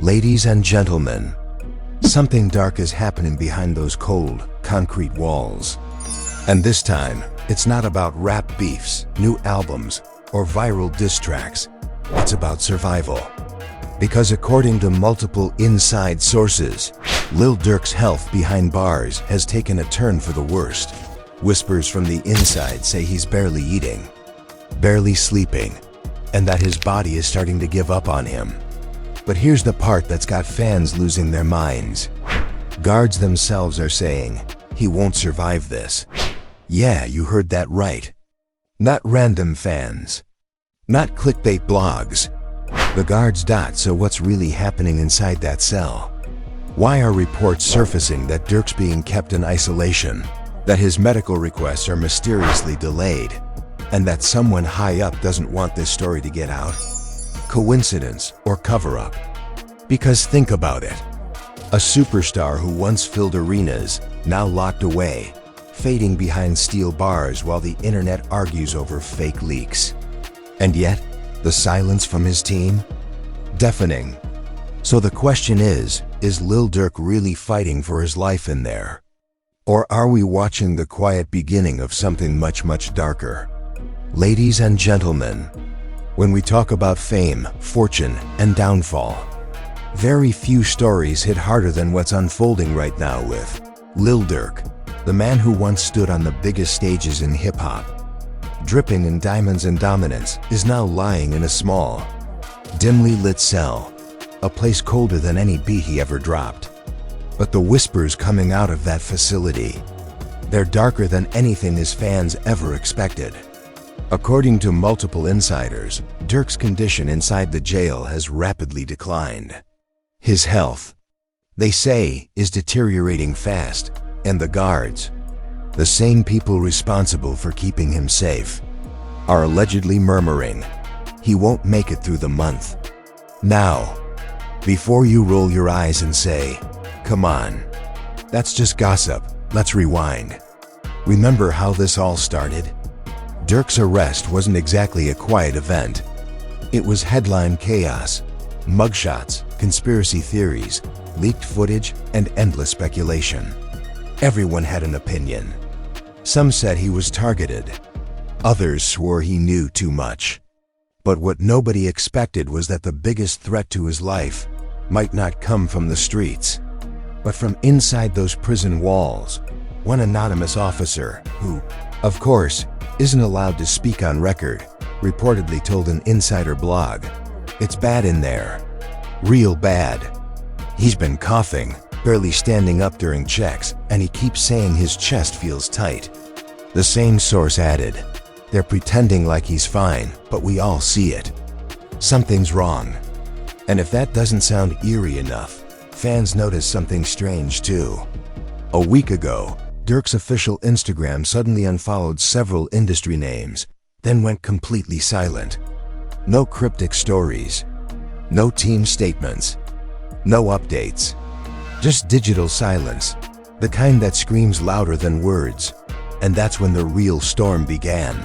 Ladies and gentlemen, something dark is happening behind those cold, concrete walls. And this time, it's not about rap beefs, new albums, or viral diss tracks. It's about survival. Because according to multiple inside sources, Lil Durk's health behind bars has taken a turn for the worst. Whispers from the inside say he's barely eating, barely sleeping, and that his body is starting to give up on him. But here's the part that's got fans losing their minds. Guards themselves are saying, he won't survive this. Yeah, you heard that right. Not random fans. Not clickbait blogs. The guards. So what's really happening inside that cell? Why are reports surfacing that Durk's being kept in isolation, that his medical requests are mysteriously delayed, and that someone high up doesn't want this story to get out? Coincidence or cover-up? Because think about it. A superstar who once filled arenas, now locked away, fading behind steel bars while the internet argues over fake leaks. And yet, the silence from his team? Deafening. So the question is Lil Durk really fighting for his life in there? Or are we watching the quiet beginning of something much, much darker? Ladies and gentlemen, when we talk about fame, fortune, and downfall, very few stories hit harder than what's unfolding right now with Lil Durk, the man who once stood on the biggest stages in hip-hop, dripping in diamonds and dominance, is now lying in a small, dimly lit cell, a place colder than any beat he ever dropped. But the whispers coming out of that facility, they're darker than anything his fans ever expected. According to multiple insiders, Durk's condition inside the jail has rapidly declined. His health, they say, is deteriorating fast, and the guards, the same people responsible for keeping him safe, are allegedly murmuring he won't make it through the month. Now, before you roll your eyes and say, "Come on, that's just gossip," let's rewind. Remember how this all started? Durk's arrest wasn't exactly a quiet event. It was headline chaos, mugshots, conspiracy theories, leaked footage, and endless speculation. Everyone had an opinion. Some said he was targeted. Others swore he knew too much. But what nobody expected was that the biggest threat to his life might not come from the streets, but from inside those prison walls. One anonymous officer, who, of course, isn't allowed to speak on record, reportedly told an insider blog, "It's bad in there. Real bad. He's been coughing, barely standing up during checks, and he keeps saying his chest feels tight." The same source added, "They're pretending like he's fine, but we all see it. Something's wrong." And if that doesn't sound eerie enough, fans noticed something strange too. A week ago, Durk's official Instagram suddenly unfollowed several industry names, then went completely silent. No cryptic stories, no team statements, no updates. Just digital silence, the kind that screams louder than words. And that's when the real storm began.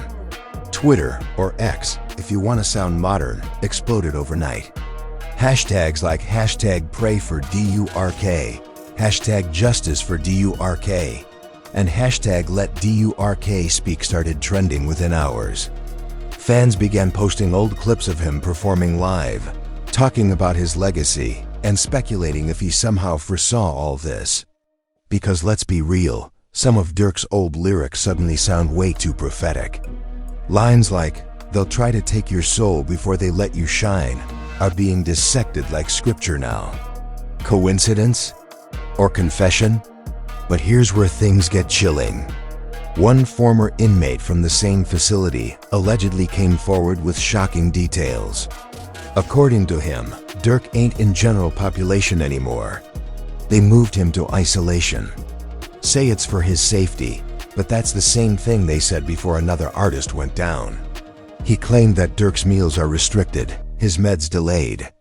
Twitter, or X, if you want to sound modern, exploded overnight. Hashtags like #PrayForDurk, #JusticeForDurk, and #LetDurk Speak started trending within hours. Fans began posting old clips of him performing live, talking about his legacy, and speculating if he somehow foresaw all this. Because let's be real, some of Durk's old lyrics suddenly sound way too prophetic. Lines like, "They'll try to take your soul before they let you shine," are being dissected like scripture now. Coincidence? Or confession? But here's where things get chilling. One former inmate from the same facility allegedly came forward with shocking details. According to him, Durk ain't in general population anymore. They moved him to isolation. Say it's for his safety, but that's the same thing they said before another artist went down. He claimed that Durk's meals are restricted, his meds delayed,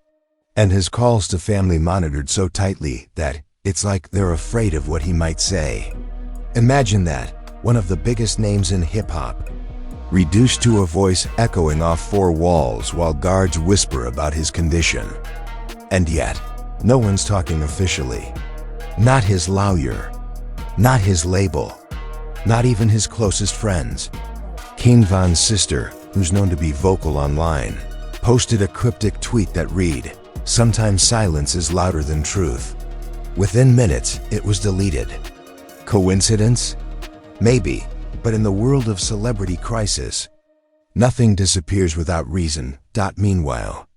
and his calls to family monitored so tightly that it's like they're afraid of what he might say. Imagine that, one of the biggest names in hip-hop, reduced to a voice echoing off four walls while guards whisper about his condition. And yet, No one's talking officially. Not his lawyer. Not his label. Not even his closest friends. King Von's sister, who's known to be vocal online, posted a cryptic tweet that read, "Sometimes silence is louder than truth." Within minutes, it was deleted. Coincidence? Maybe, but in the world of celebrity crisis, nothing disappears without reason. Meanwhile,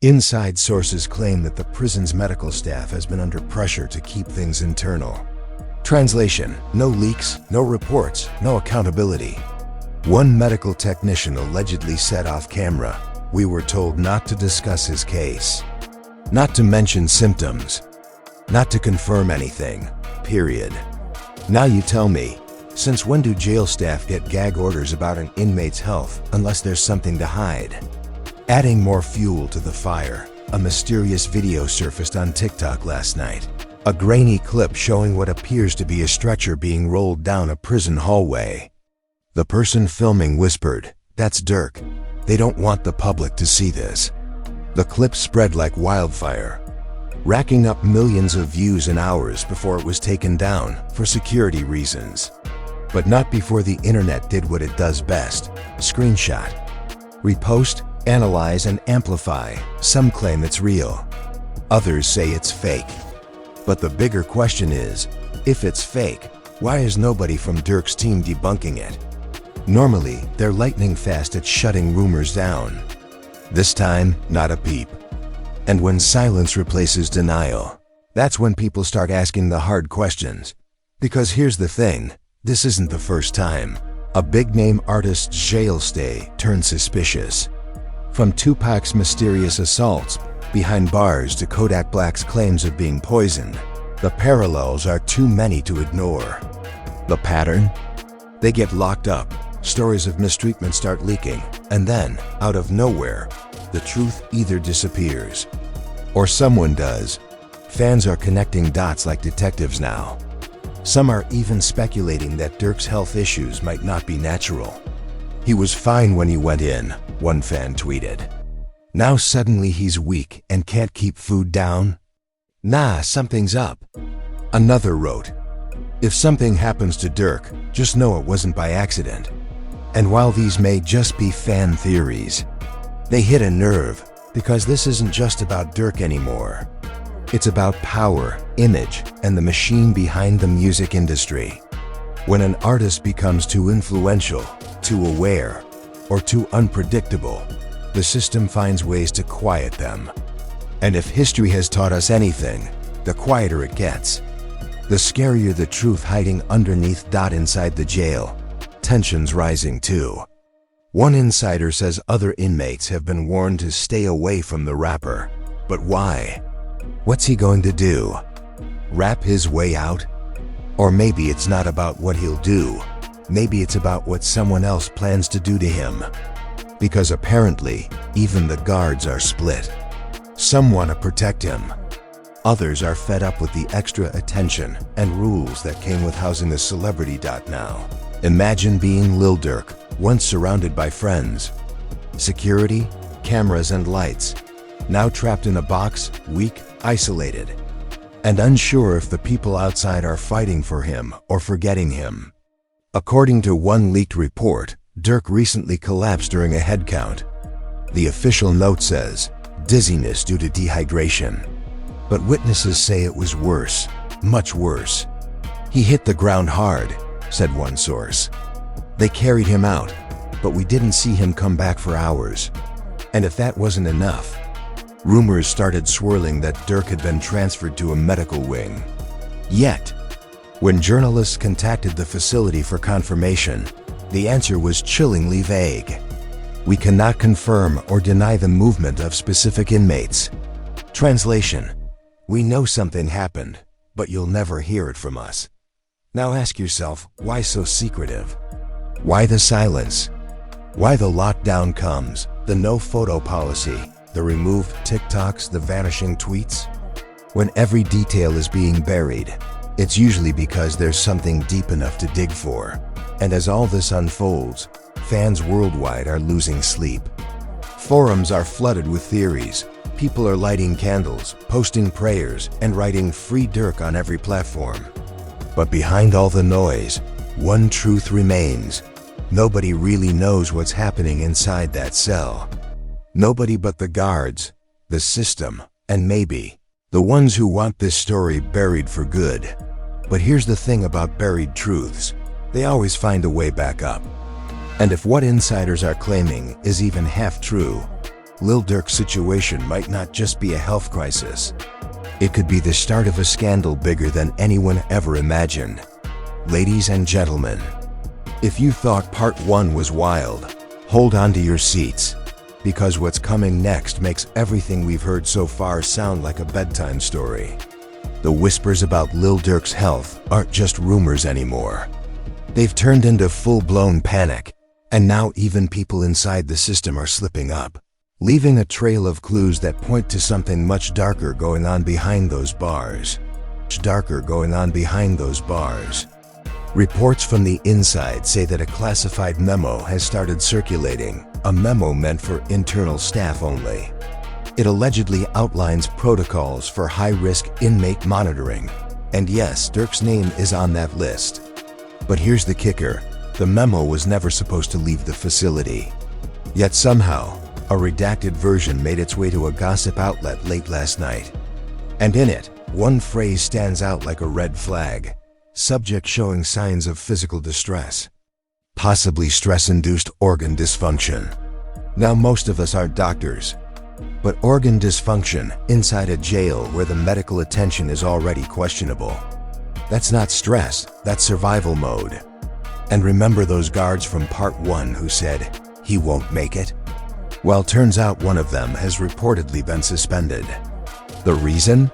inside sources claim that the prison's medical staff has been under pressure to keep things internal. Translation: no leaks, no reports, no accountability. One medical technician allegedly said off camera, "We were told not to discuss his case. Not to mention symptoms. Not to confirm anything. Period." Now you tell me, since when do jail staff get gag orders about an inmate's health unless there's something to hide? Adding more fuel to the fire, a mysterious video surfaced on TikTok last night. A grainy clip showing what appears to be a stretcher being rolled down a prison hallway. The person filming whispered, "That's Durk. They don't want the public to see this." The clip spread like wildfire, racking up millions of views in hours before it was taken down for security reasons. But not before the internet did what it does best: screenshot, repost, analyze, and amplify. Some claim it's real. Others say it's fake. But the bigger question is, if it's fake, why is nobody from Durk's team debunking it? Normally, they're lightning fast at shutting rumors down. This time, not a peep. And when silence replaces denial, that's when people start asking the hard questions. Because here's the thing, this isn't the first time a big-name artist's jail stay turned suspicious. From Tupac's mysterious assaults behind bars to Kodak Black's claims of being poisoned, the parallels are too many to ignore. The pattern? They get locked up, stories of mistreatment start leaking, and then, out of nowhere, the truth either disappears, or someone does. Fans are connecting dots like detectives now. Some are even speculating that Durk's health issues might not be natural. "He was fine when he went in," one fan tweeted. "Now suddenly he's weak and can't keep food down? Nah, something's up." Another wrote, "If something happens to Durk, just know it wasn't by accident." And while these may just be fan theories, they hit a nerve, because this isn't just about Durk anymore. It's about power, image, and the machine behind the music industry. When an artist becomes too influential, too aware, or too unpredictable, the system finds ways to quiet them. And if history has taught us anything, the quieter it gets, the scarier the truth hiding underneath. Inside the jail, tensions rising too. One insider says other inmates have been warned to stay away from the rapper. But why? What's he going to do? Rap his way out? Or maybe it's not about what he'll do. Maybe it's about what someone else plans to do to him. Because apparently, even the guards are split. Some want to protect him. Others are fed up with the extra attention and rules that came with housing a celebrity. Now, imagine being Lil Durk, once surrounded by friends, security, cameras, and lights, now trapped in a box, weak, isolated, and unsure if the people outside are fighting for him or forgetting him. According to one leaked report, Durk recently collapsed during a head count. The official note says, dizziness due to dehydration. But witnesses say it was worse, much worse. "He hit the ground hard," said one source. "They carried him out, but we didn't see him come back for hours." And if that wasn't enough, rumors started swirling that Durk had been transferred to a medical wing. Yet, when journalists contacted the facility for confirmation, the answer was chillingly vague. "We cannot confirm or deny the movement of specific inmates." Translation: we know something happened, but you'll never hear it from us. Now ask yourself, why so secretive? Why the silence? Why the lockdown comes, the no photo policy, the removed TikToks, the vanishing tweets? When every detail is being buried, it's usually because there's something deep enough to dig for. And as all this unfolds, fans worldwide are losing sleep. Forums are flooded with theories. People are lighting candles, posting prayers, and writing "Free Durk" on every platform. But behind all the noise, one truth remains. Nobody really knows what's happening inside that cell. Nobody but the guards, the system, and maybe the ones who want this story buried for good. But here's the thing about buried truths. They always find a way back up. And if what insiders are claiming is even half true, Lil Durk's situation might not just be a health crisis. It could be the start of a scandal bigger than anyone ever imagined. Ladies and gentlemen, if you thought part 1 was wild, hold on to your seats, because what's coming next makes everything we've heard so far sound like a bedtime story. The whispers about Lil Durk's health aren't just rumors anymore. They've turned into full-blown panic, and now even people inside the system are slipping up, leaving a trail of clues that point to something much darker going on behind those bars. Reports from the inside say that a classified memo has started circulating, a memo meant for internal staff only. It allegedly outlines protocols for high-risk inmate monitoring. And yes, Durk's name is on that list. But here's the kicker. The memo was never supposed to leave the facility. Yet somehow, a redacted version made its way to a gossip outlet late last night. And in it, one phrase stands out like a red flag. Subject showing signs of physical distress. Possibly stress-induced organ dysfunction. Now, most of us aren't doctors, but organ dysfunction inside a jail where the medical attention is already questionable. That's not stress, that's survival mode. And remember those guards from part 1 who said, "He won't make it"? Well, turns out one of them has reportedly been suspended. The reason?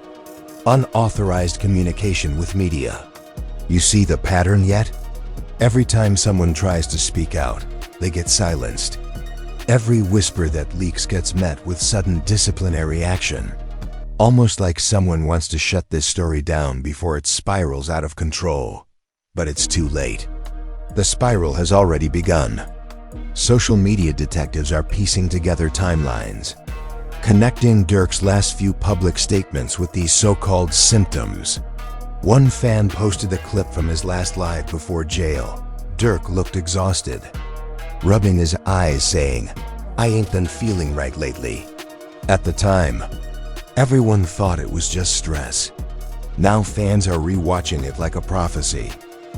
Unauthorized communication with media. You see the pattern yet? Every time someone tries to speak out, they get silenced. Every whisper that leaks gets met with sudden disciplinary action. Almost like someone wants to shut this story down before it spirals out of control. But it's too late. The spiral has already begun. Social media detectives are piecing together timelines, connecting Durk's last few public statements with these so-called symptoms. One fan posted a clip from his last live before jail. Durk looked exhausted, rubbing his eyes saying, "I ain't been feeling right lately." At the time, everyone thought it was just stress. Now fans are rewatching it like a prophecy.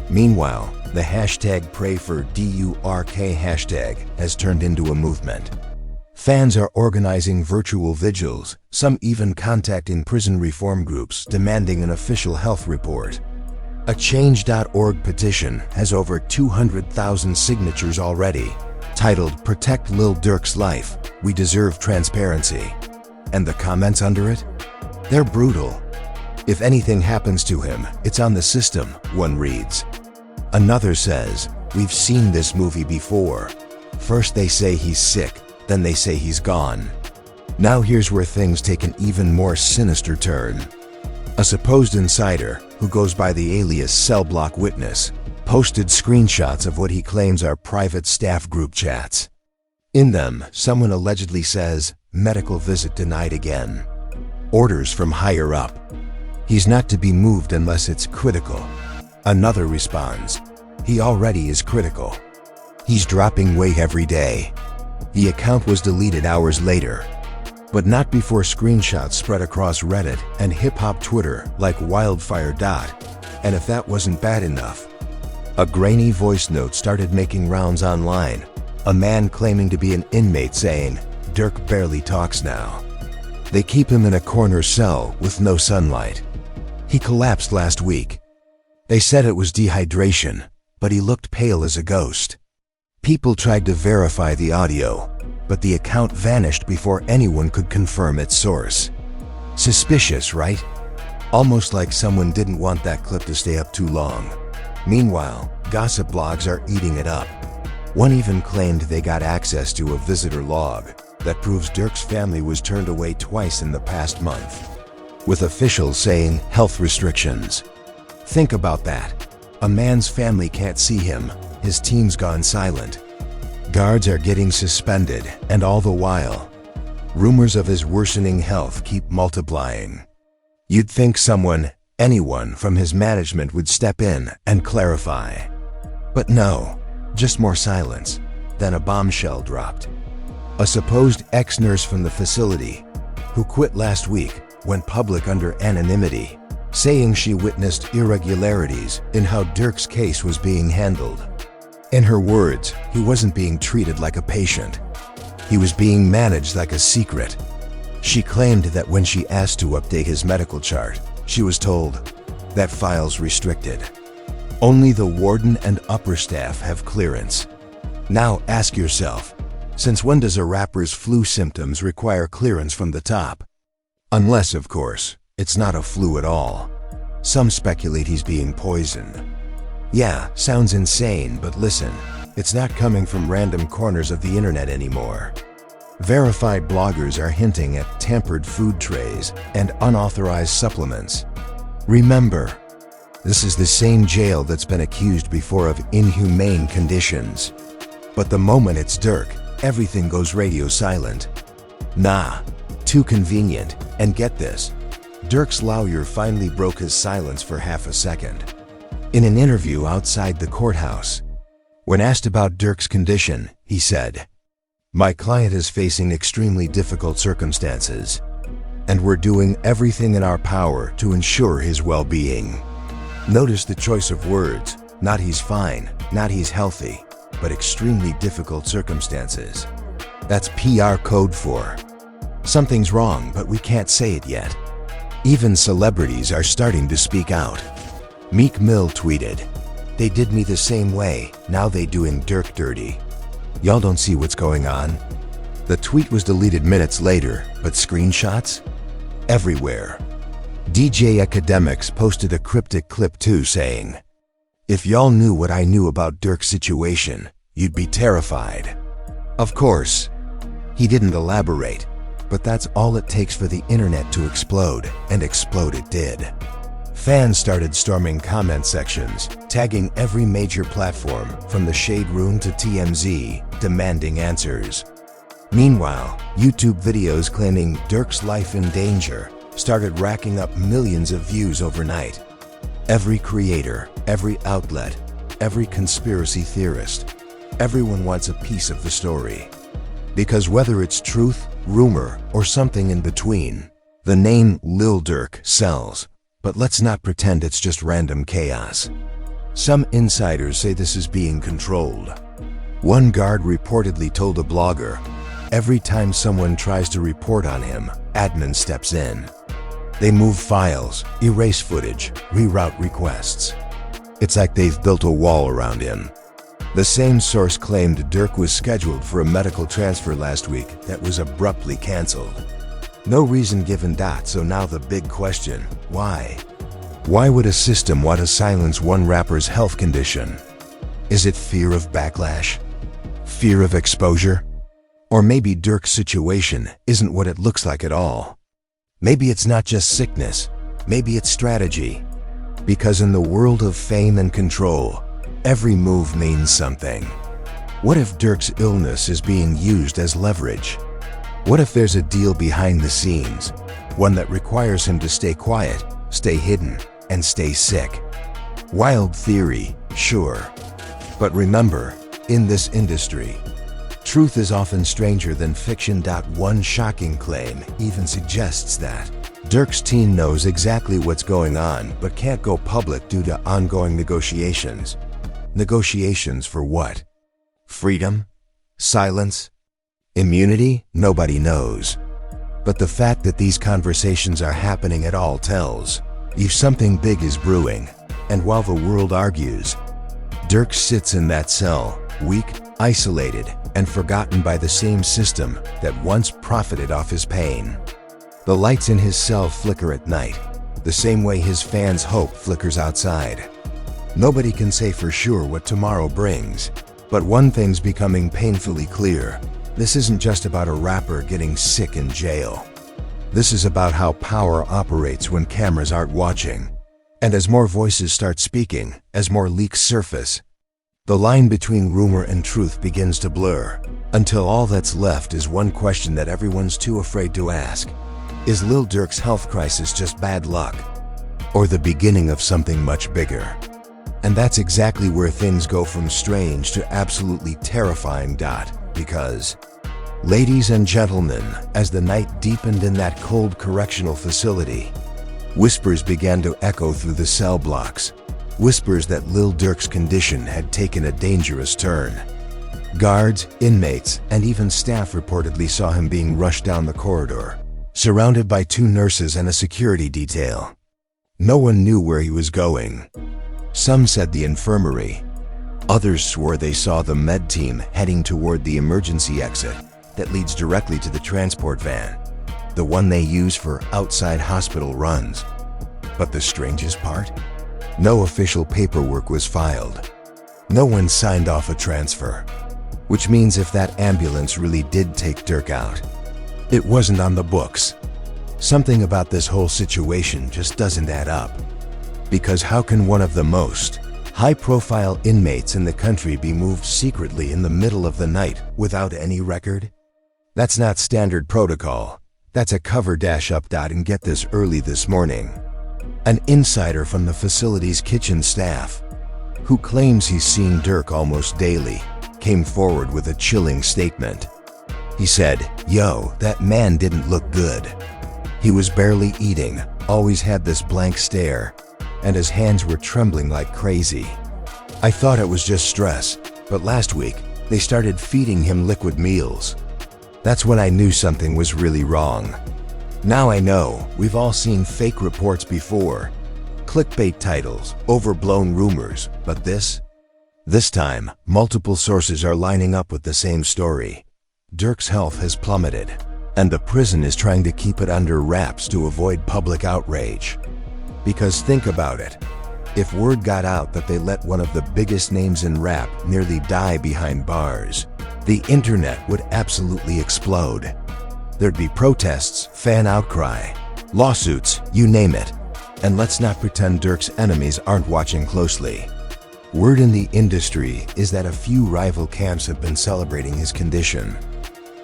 Meanwhile, the hashtag #PrayForDurk hashtag has turned into a movement. Fans are organizing virtual vigils, some even contacting prison reform groups demanding an official health report. A Change.org petition has over 200,000 signatures already, titled "Protect Lil Durk's Life, We Deserve Transparency." And the comments under it? They're brutal. "If anything happens to him, it's on the system," one reads. Another says, "We've seen this movie before. First they say he's sick, then they say he's gone." Now here's where things take an even more sinister turn. A supposed insider, who goes by the alias Cell Block Witness, posted screenshots of what he claims are private staff group chats. In them, someone allegedly says, "Medical visit denied again. Orders from higher up. He's not to be moved unless it's critical." Another responds, "He already is critical. He's dropping weight every day." The account was deleted hours later, but not before screenshots spread across Reddit and hip-hop Twitter like wildfire. And if that wasn't bad enough, a grainy voice note started making rounds online, a man claiming to be an inmate saying, "Durk barely talks now. They keep him in a corner cell with no sunlight. He collapsed last week. They said it was dehydration, but he looked pale as a ghost." People tried to verify the audio, but the account vanished before anyone could confirm its source. Suspicious, right? Almost like someone didn't want that clip to stay up too long. Meanwhile, gossip blogs are eating it up. One even claimed they got access to a visitor log that proves Durk's family was turned away twice in the past month, with officials saying health restrictions. Think about that. A man's family can't see him, his team's gone silent. Guards are getting suspended, and all the while, Rumors of his worsening health keep multiplying. You'd think anyone from his management would step in and clarify. But no, just more silence. Then a bombshell dropped. A supposed ex-nurse from the facility, who quit last week, went public under anonymity, saying she witnessed irregularities in how Durk's case was being handled. In her words, he wasn't being treated like a patient. He was being managed like a secret. She claimed that when she asked to update his medical chart, she was told, "That file's restricted. Only the warden and upper staff have clearance." Now ask yourself, since when does a rapper's flu symptoms require clearance from the top? Unless, of course, it's not a flu at all. Some speculate he's being poisoned. Yeah, sounds insane, but listen, it's not coming from random corners of the internet anymore. Verified bloggers are hinting at tampered food trays and unauthorized supplements. Remember, this is the same jail that's been accused before of inhumane conditions. But the moment it's Durk, everything goes radio silent. Nah, too convenient. And get this, Durk's lawyer finally broke his silence for half a second. In an interview outside the courthouse, when asked about Durk's condition, he said, "My client is facing extremely difficult circumstances, and we're doing everything in our power to ensure his well-being." Notice the choice of words, not he's fine, not he's healthy, but extremely difficult circumstances. That's PR code for something's wrong, but we can't say it yet. Even celebrities are starting to speak out. Meek Mill tweeted, "They did me the same way, now they doing Durk dirty. Y'all don't see what's going on?" The tweet was deleted minutes later, but screenshots? Everywhere. DJ Academics posted a cryptic clip too saying, "If y'all knew what I knew about Durk's situation, you'd be terrified." Of course, he didn't elaborate, but that's all it takes for the internet to explode, and explode it did. Fans started storming comment sections, tagging every major platform from the Shade Room to TMZ, demanding answers. Meanwhile, YouTube videos claiming Durk's life in danger started racking up millions of views overnight. Every creator, every outlet, every conspiracy theorist, everyone wants a piece of the story. Because whether it's truth, rumor, or something in between, the name Lil Durk sells. But let's not pretend it's just random chaos. Some insiders say this is being controlled. One guard reportedly told a blogger, "Every time someone tries to report on him, admin steps in. They move files, erase footage, reroute requests. It's like they've built a wall around him." The same source claimed Durk was scheduled for a medical transfer last week that was abruptly canceled. No reason given, so now the big question, why? Why would a system want to silence one rapper's health condition? Is it fear of backlash? Fear of exposure? Or maybe Durk's situation isn't what it looks like at all. Maybe it's not just sickness, maybe it's strategy. Because in the world of fame and control, every move means something. What if Durk's illness is being used as leverage? What if there's a deal behind the scenes, one that requires him to stay quiet, stay hidden, and stay sick? Wild theory, sure. But remember, in this industry, truth is often stranger than fiction. One shocking claim even suggests that Durk's team knows exactly what's going on but can't go public due to ongoing negotiations. Negotiations for what? Freedom? Silence? Immunity? Nobody knows. But the fact that these conversations are happening at all tells you something big is brewing. And while the world argues, Durk sits in that cell, weak, isolated, and forgotten by the same system that once profited off his pain. The lights in his cell flicker at night, the same way his fans' hope flickers outside. Nobody can say for sure what tomorrow brings, but one thing's becoming painfully clear. This isn't just about a rapper getting sick in jail. This is about how power operates when cameras aren't watching. And as more voices start speaking, as more leaks surface, the line between rumor and truth begins to blur. Until all that's left is one question that everyone's too afraid to ask. Is Lil Durk's health crisis just bad luck? Or the beginning of something much bigger? And that's exactly where things go from strange to absolutely terrifying. Because, ladies and gentlemen, as the night deepened in that cold correctional facility, whispers began to echo through the cell blocks. Whispers that Lil Durk's condition had taken a dangerous turn. Guards, inmates, and even staff reportedly saw him being rushed down the corridor, surrounded by 2 nurses and a security detail. No one knew where he was going. Some said the infirmary. Others swore they saw the med team heading toward the emergency exit that leads directly to the transport van, the one they use for outside hospital runs. But the strangest part? No official paperwork was filed. No one signed off a transfer. Which means if that ambulance really did take Durk out, it wasn't on the books. Something about this whole situation just doesn't add up. Because how can one of the most high-profile inmates in the country be moved secretly in the middle of the night without any record? That's not standard protocol. That's a cover-up. And get this, early this morning, an insider from the facility's kitchen staff, who claims he's seen Durk almost daily, came forward with a chilling statement. He said, "Yo, that man didn't look good. He was barely eating, always had this blank stare, and his hands were trembling like crazy. I thought it was just stress, but last week, they started feeding him liquid meals. That's when I knew something was really wrong. Now I know, we've all seen fake reports before. Clickbait titles, overblown rumors, but this time, multiple sources are lining up with the same story. Durk's health has plummeted, and the prison is trying to keep it under wraps to avoid public outrage. Because think about it, if word got out that they let one of the biggest names in rap nearly die behind bars, the internet would absolutely explode. There'd be protests, fan outcry, lawsuits, you name it. And let's not pretend Durk's enemies aren't watching closely. Word in the industry is that a few rival camps have been celebrating his condition.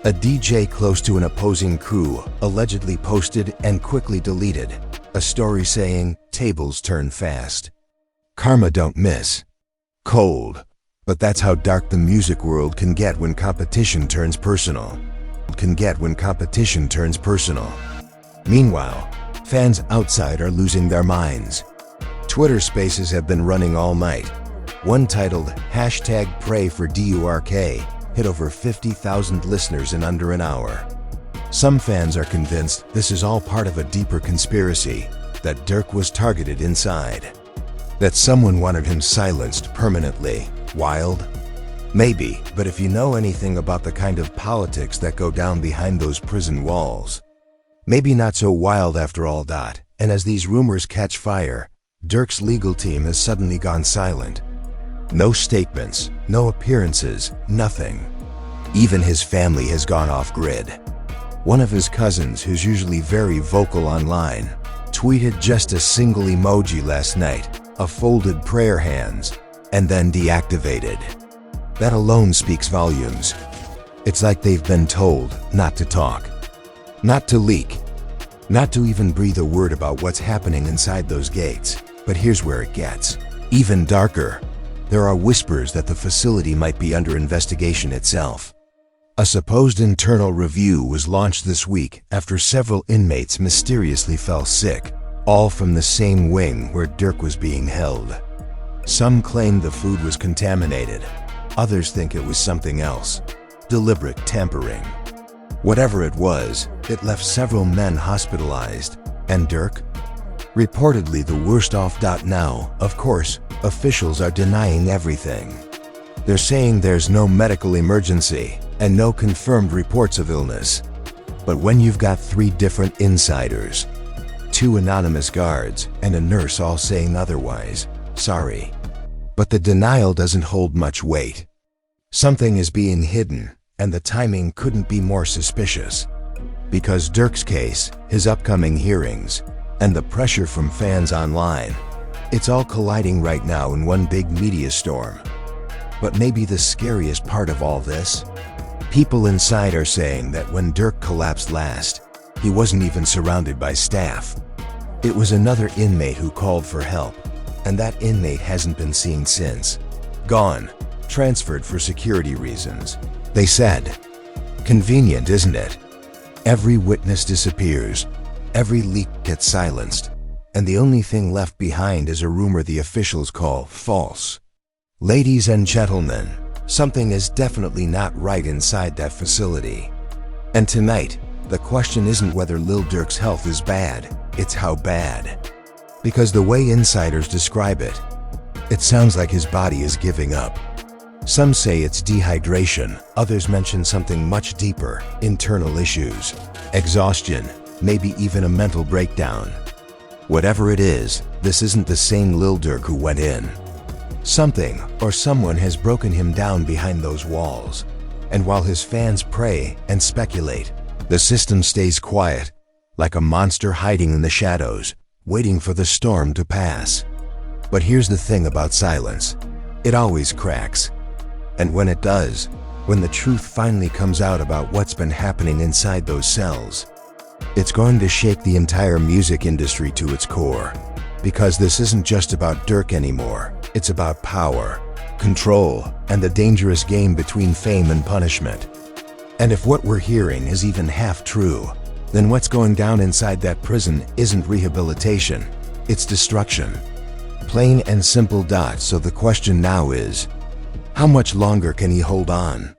A DJ close to an opposing crew allegedly posted and quickly deleted a story saying, "Tables turn fast. Karma don't miss." Cold. But that's how dark the music world can get when competition turns personal. Meanwhile, fans outside are losing their minds. Twitter spaces have been running all night. One titled #PrayForDurk hit over 50,000 listeners in under an hour. Some fans are convinced this is all part of a deeper conspiracy, that Durk was targeted inside, that someone wanted him silenced permanently. Wild? Maybe, but if you know anything about the kind of politics that go down behind those prison walls, maybe not so wild after all. And as these rumors catch fire, Durk's legal team has suddenly gone silent. No statements, no appearances, nothing. Even his family has gone off grid. One of his cousins, who's usually very vocal online, tweeted just a single emoji last night, a folded prayer hands, and then deactivated. That alone speaks volumes. It's like they've been told not to talk, not to leak, not to even breathe a word about what's happening inside those gates. But here's where it gets even darker. There are whispers that the facility might be under investigation itself. A supposed internal review was launched this week after several inmates mysteriously fell sick, all from the same wing where Durk was being held. Some claim the food was contaminated. Others think it was something else, deliberate tampering. Whatever it was, it left several men hospitalized. And Durk? Reportedly the worst off. Now, of course, officials are denying everything. They're saying there's no medical emergency and no confirmed reports of illness. But when you've got 3 different insiders, 2 anonymous guards, and a nurse all saying otherwise, sorry. But the denial doesn't hold much weight. Something is being hidden, and the timing couldn't be more suspicious. Because Durk's case, his upcoming hearings, and the pressure from fans online, it's all colliding right now in one big media storm. But maybe the scariest part of all this? People inside are saying that when Durk collapsed last, he wasn't even surrounded by staff. It was another inmate who called for help, and that inmate hasn't been seen since. Gone, transferred for security reasons, they said. Convenient, isn't it? Every witness disappears, every leak gets silenced, and the only thing left behind is a rumor the officials call false. Ladies and gentlemen, something is definitely not right inside that facility. And tonight, the question isn't whether Lil Durk's health is bad, it's how bad. Because the way insiders describe it, it sounds like his body is giving up. Some say it's dehydration, others mention something much deeper, internal issues, exhaustion, maybe even a mental breakdown. Whatever it is, this isn't the same Lil Durk who went in. Something or someone has broken him down behind those walls. And while his fans pray and speculate, the system stays quiet, like a monster hiding in the shadows, waiting for the storm to pass. But here's the thing about silence. It always cracks. And when it does, when the truth finally comes out about what's been happening inside those cells, it's going to shake the entire music industry to its core. Because this isn't just about Durk anymore, it's about power, control, and the dangerous game between fame and punishment. And if what we're hearing is even half true, then what's going down inside that prison isn't rehabilitation, it's destruction. Plain and simple. So the question now is, how much longer can he hold on?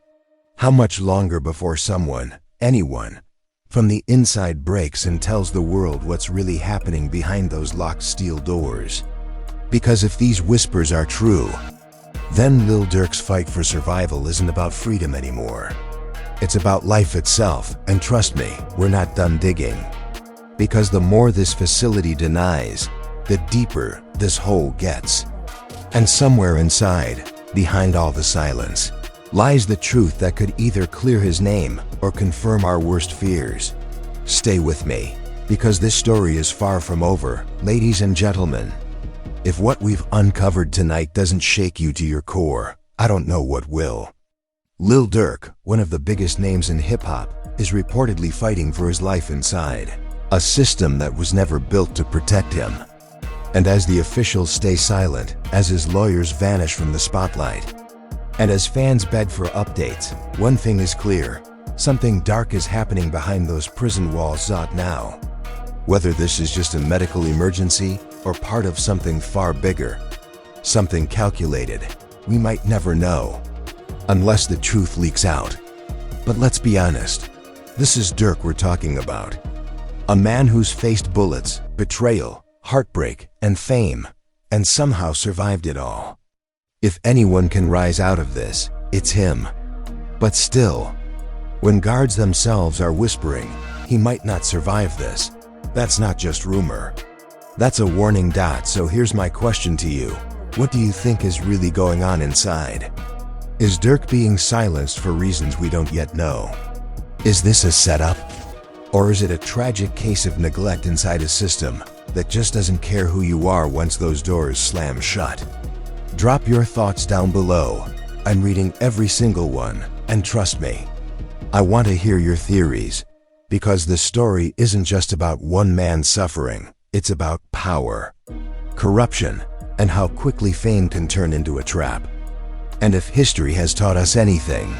How much longer before someone, anyone, from the inside breaks and tells the world what's really happening behind those locked steel doors? Because if these whispers are true, then Lil Durk's fight for survival isn't about freedom anymore. It's about life itself, and trust me, we're not done digging. Because the more this facility denies, the deeper this hole gets. And somewhere inside, behind all the silence, lies the truth that could either clear his name or confirm our worst fears. Stay with me, because this story is far from over, ladies and gentlemen. If what we've uncovered tonight doesn't shake you to your core, I don't know what will. Lil Durk, one of the biggest names in hip-hop, is reportedly fighting for his life inside a system that was never built to protect him. And as the officials stay silent, as his lawyers vanish from the spotlight, and as fans beg for updates, one thing is clear: something dark is happening behind those prison walls now. Whether this is just a medical emergency or part of something far bigger, something calculated, we might never know, unless the truth leaks out. But let's be honest, this is Durk we're talking about. A man who's faced bullets, betrayal, heartbreak, and fame, and somehow survived it all. If anyone can rise out of this, it's him. But still, when guards themselves are whispering, he might not survive this, that's not just rumor. That's a warning. So here's my question to you. What do you think is really going on inside? Is Durk being silenced for reasons we don't yet know? Is this a setup? Or is it a tragic case of neglect inside a system that just doesn't care who you are once those doors slam shut? Drop your thoughts down below. I'm reading every single one, and trust me, I want to hear your theories, because the story isn't just about one man suffering, it's about power, corruption, and how quickly fame can turn into a trap. And if history has taught us anything,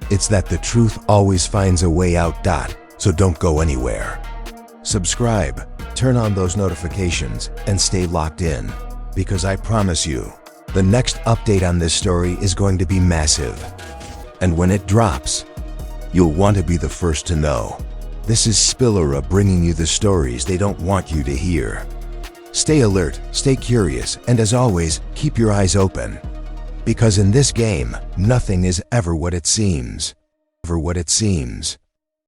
it's that the truth always finds a way out. So don't go anywhere. Subscribe, turn on those notifications, and stay locked in, because I promise you, the next update on this story is going to be massive. And when it drops, you'll want to be the first to know. This is Spillera bringing you the stories they don't want you to hear. Stay alert, stay curious, and as always, keep your eyes open. Because in this game, nothing is ever what it seems.